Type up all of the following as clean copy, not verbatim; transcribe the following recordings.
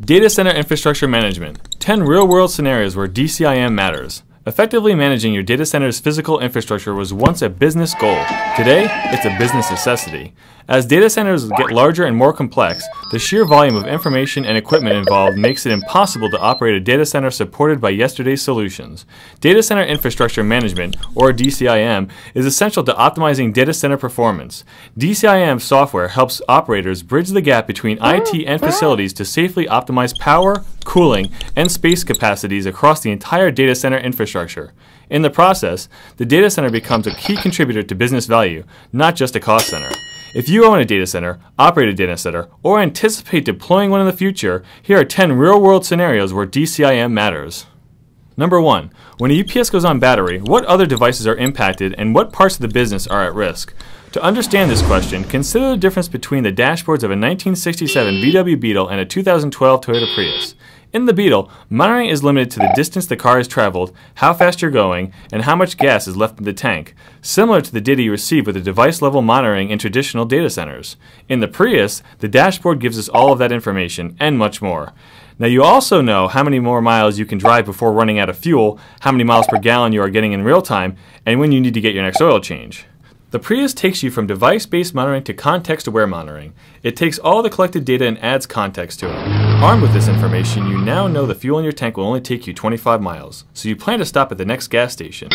Data center infrastructure management. 10 real-world scenarios where DCIM matters. Effectively managing your data center's physical infrastructure was once a business goal. Today, it's a business necessity. As data centers get larger and more complex, the sheer volume of information and equipment involved makes it impossible to operate a data center supported by yesterday's solutions. Data center infrastructure management, or DCIM, is essential to optimizing data center performance. DCIM software helps operators bridge the gap between IT and facilities to safely optimize power, cooling, and space capacities across the entire data center infrastructure. In the process, the data center becomes a key contributor to business value, not just a cost center. If you own a data center, operate a data center, or anticipate deploying one in the future, here are 10 real-world scenarios where DCIM matters. Number 1. When a UPS goes on battery, what other devices are impacted and what parts of the business are at risk? To understand this question, consider the difference between the dashboards of a 1967 VW Beetle and a 2012 Toyota Prius. In the Beetle, monitoring is limited to the distance the car has traveled, how fast you're going, and how much gas is left in the tank, similar to the data you receive with the device-level monitoring in traditional data centers. In the Prius, the dashboard gives us all of that information, and much more. Now you also know how many more miles you can drive before running out of fuel, how many miles per gallon you are getting in real time, and when you need to get your next oil change. The Prius takes you from device-based monitoring to context-aware monitoring. It takes all the collected data and adds context to it. Armed with this information, you now know the fuel in your tank will only take you 25 miles, so you plan to stop at the next gas station.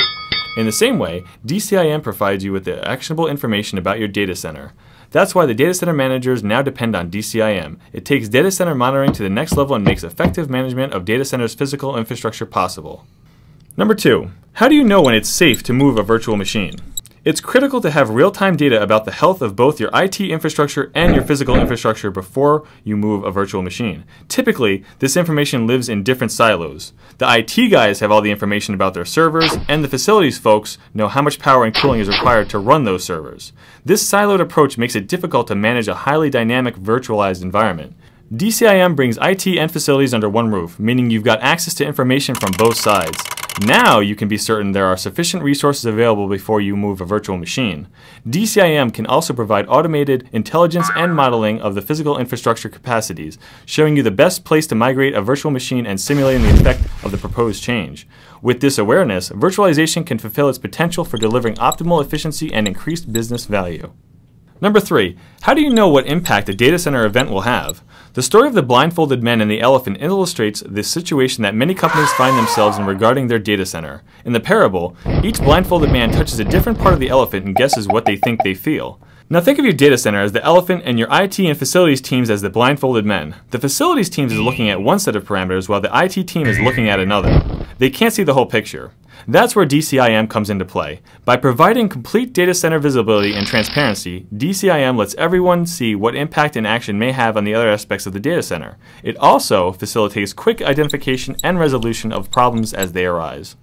In the same way, DCIM provides you with the actionable information about your data center. That's why the data center managers now depend on DCIM. It takes data center monitoring to the next level and makes effective management of data centers' physical infrastructure possible. Number 2. How do you know when it's safe to move a virtual machine? It's critical to have real-time data about the health of both your IT infrastructure and your physical infrastructure before you move a virtual machine. Typically, this information lives in different silos. The IT guys have all the information about their servers, and the facilities folks know how much power and cooling is required to run those servers. This siloed approach makes it difficult to manage a highly dynamic virtualized environment. DCIM brings IT and facilities under one roof, meaning you've got access to information from both sides. Now you can be certain there are sufficient resources available before you move a virtual machine. DCIM can also provide automated intelligence and modeling of the physical infrastructure capacities, showing you the best place to migrate a virtual machine and simulating the effect of the proposed change. With this awareness, virtualization can fulfill its potential for delivering optimal efficiency and increased business value. Number 3. How do you know what impact a data center event will have? The story of the blindfolded man and the elephant illustrates the situation that many companies find themselves in regarding their data center. In the parable, each blindfolded man touches a different part of the elephant and guesses what they think they feel. Now think of your data center as the elephant and your IT and facilities teams as the blindfolded men. The facilities team is looking at one set of parameters while the IT team is looking at another. They can't see the whole picture. That's where DCIM comes into play. By providing complete data center visibility and transparency, DCIM lets everyone see what impact an action may have on the other aspects of the data center. It also facilitates quick identification and resolution of problems as they arise.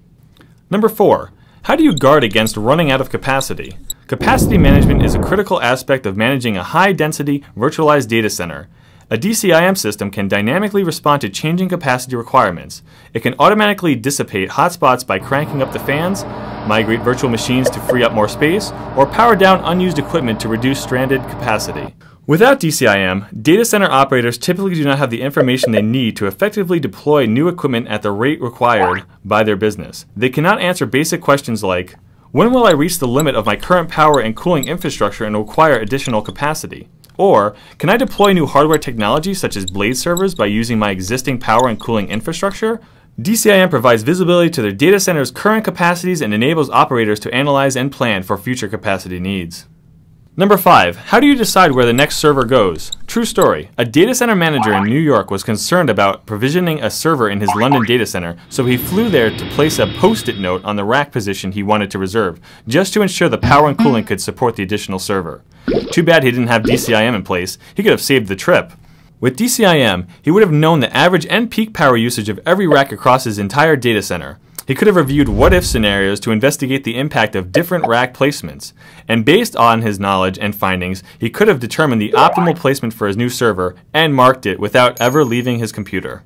Number 4. How do you guard against running out of capacity? Capacity management is a critical aspect of managing a high-density, virtualized data center. A DCIM system can dynamically respond to changing capacity requirements. It can automatically dissipate hotspots by cranking up the fans, migrate virtual machines to free up more space, or power down unused equipment to reduce stranded capacity. Without DCIM, data center operators typically do not have the information they need to effectively deploy new equipment at the rate required by their business. They cannot answer basic questions like, when will I reach the limit of my current power and cooling infrastructure and require additional capacity? Or, can I deploy new hardware technology such as blade servers by using my existing power and cooling infrastructure? DCIM provides visibility to their data center's current capacities and enables operators to analyze and plan for future capacity needs. Number 5. How do you decide where the next server goes? True story. A data center manager in New York was concerned about provisioning a server in his London data center, so he flew there to place a post-it note on the rack position he wanted to reserve, just to ensure the power and cooling could support the additional server. Too bad he didn't have DCIM in place. He could have saved the trip. With DCIM, he would have known the average and peak power usage of every rack across his entire data center. He could have reviewed what-if scenarios to investigate the impact of different rack placements. And based on his knowledge and findings, he could have determined the optimal placement for his new server and marked it without ever leaving his computer.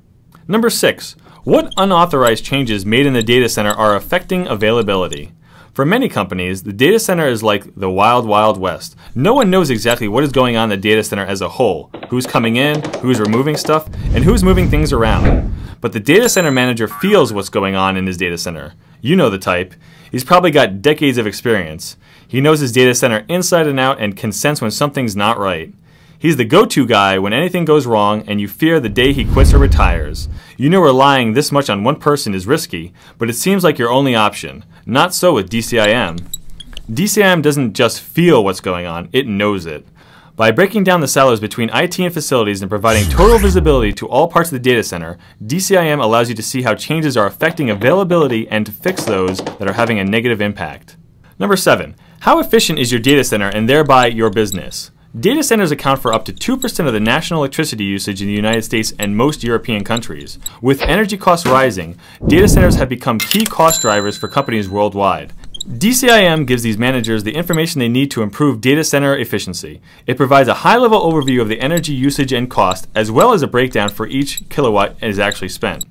Number 6. What unauthorized changes made in the data center are affecting availability? For many companies, the data center is like the wild, wild west. No one knows exactly what is going on in the data center as a whole, who's coming in, who's removing stuff, and who's moving things around. But the data center manager feels what's going on in his data center. You know the type. He's probably got decades of experience. He knows his data center inside and out and can sense when something's not right. He's the go-to guy when anything goes wrong and you fear the day he quits or retires. You know relying this much on one person is risky, but it seems like your only option. Not so with DCIM. DCIM doesn't just feel what's going on, it knows it. By breaking down the silos between IT and facilities and providing total visibility to all parts of the data center, DCIM allows you to see how changes are affecting availability and to fix those that are having a negative impact. Number 7. How efficient is your data center and thereby your business? Data centers account for up to 2% of the national electricity usage in the United States and most European countries. With energy costs rising, data centers have become key cost drivers for companies worldwide. DCIM gives these managers the information they need to improve data center efficiency. It provides a high-level overview of the energy usage and cost, as well as a breakdown for each kilowatt is actually spent.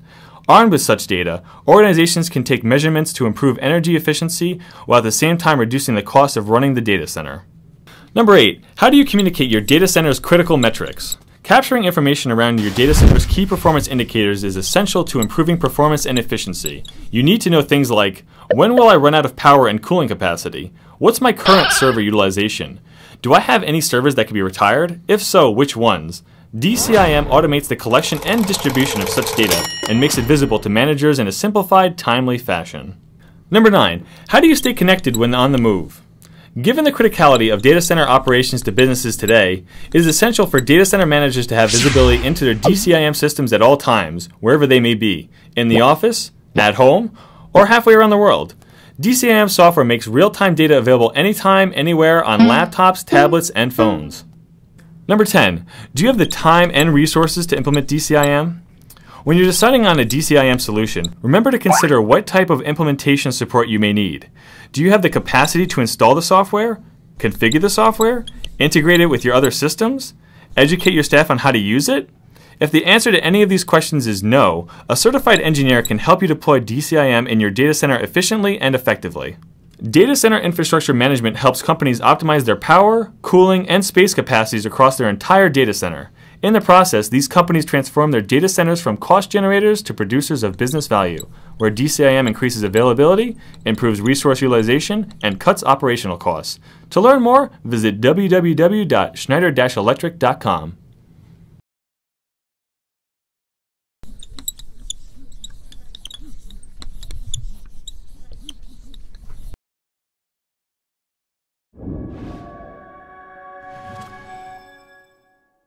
Armed with such data, organizations can take measurements to improve energy efficiency while at the same time reducing the cost of running the data center. Number 8. How do you communicate your data center's critical metrics? Capturing information around your data center's key performance indicators is essential to improving performance and efficiency. You need to know things like, when will I run out of power and cooling capacity? What's my current server utilization? Do I have any servers that can be retired? If so, which ones? DCIM automates the collection and distribution of such data and makes it visible to managers in a simplified, timely fashion. Number 9. How do you stay connected when on the move? Given the criticality of data center operations to businesses today, it is essential for data center managers to have visibility into their DCIM systems at all times, wherever they may be, in the office, at home, or halfway around the world. DCIM software makes real-time data available anytime, anywhere on laptops, tablets, and phones. Number 10. Do you have the time and resources to implement DCIM? When you're deciding on a DCIM solution, remember to consider what type of implementation support you may need. Do you have the capacity to install the software, configure the software, integrate it with your other systems, educate your staff on how to use it? If the answer to any of these questions is no, a certified engineer can help you deploy DCIM in your data center efficiently and effectively. Data center infrastructure management helps companies optimize their power, cooling, and space capacities across their entire data center. In the process, these companies transform their data centers from cost generators to producers of business value, where DCIM increases availability, improves resource utilization, and cuts operational costs. To learn more, visit www.schneider-electric.com.